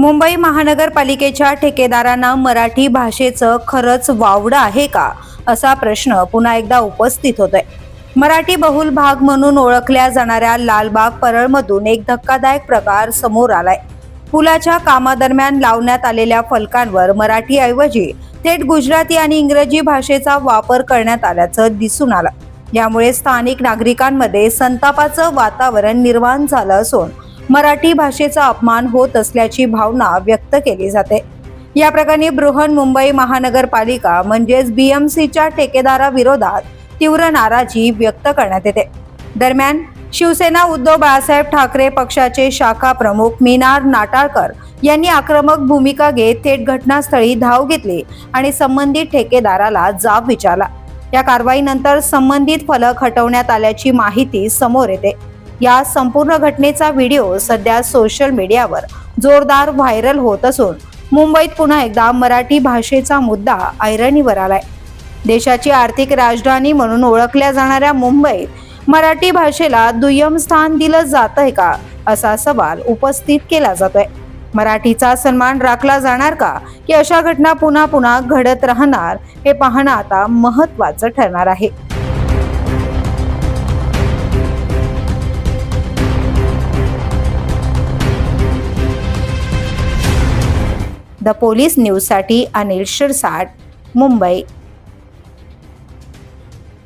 मुंबई महानगरपालिकेच्या ठेकेदारांना मराठी भाषेचं खरंच वावडं आहे का, असा प्रश्न पुन्हा एकदा उपस्थित होतोय. मराठी बहुल भाग म्हणून ओळखल्या जाणाऱ्या लालबाग परळमधून एक धक्कादायक प्रकार समोर आलाय. पुलाच्या कामादरम्यान लावण्यात आलेल्या फलकांवर मराठीऐवजी थेट गुजराती आणि इंग्रजी भाषेचा वापर करण्यात आल्याचं दिसून आलं. यामुळे स्थानिक नागरिकांमध्ये संतापाचं वातावरण निर्माण झालं असून मराठी भाषेचा अपमान होत असल्याची भावना व्यक्त केली जाते. या प्रकरणी बृहन्मुंबई महानगरपालिका म्हणजेच BMCच्या ठेकेदाराविरोधात तीव्र नाराजी व्यक्त करण्यात येते. दरम्यान शिवसेना उद्धव बाळासाहेब ठाकरे पक्षाचे शाखा प्रमुख मीनार नाटाळकर यांनी आक्रमक भूमिका घेत थेट घटनास्थळी धाव घेतली आणि संबंधित ठेकेदाराला जाब विचारला. या कारवाईनंतर संबंधित फलक हटवण्यात आल्याची माहिती समोर येते. या संपूर्ण घटनेचा व्हिडिओ सध्या सोशल मीडियावर जोरदार व्हायरल होत असून मुंबईत पुन्हा एकदा मराठी भाषेचा मुद्दा ऐरणीवर आलाय. देशाची आर्थिक राजधानी म्हणून ओळखल्या जाणाऱ्या मुंबईत मराठी भाषेला दुय्यम स्थान दिलं जातंय का, असा सवाल उपस्थित केला जातोय. मराठीचा सन्मान राखला जाणार का, की अशा घटना पुन्हा पुन्हा घडत राहणार, हे पाहणं आता महत्त्वाचं ठरणार आहे. द पोलीस न्यूजसाठी अनिल शिरसाट, मुंबई.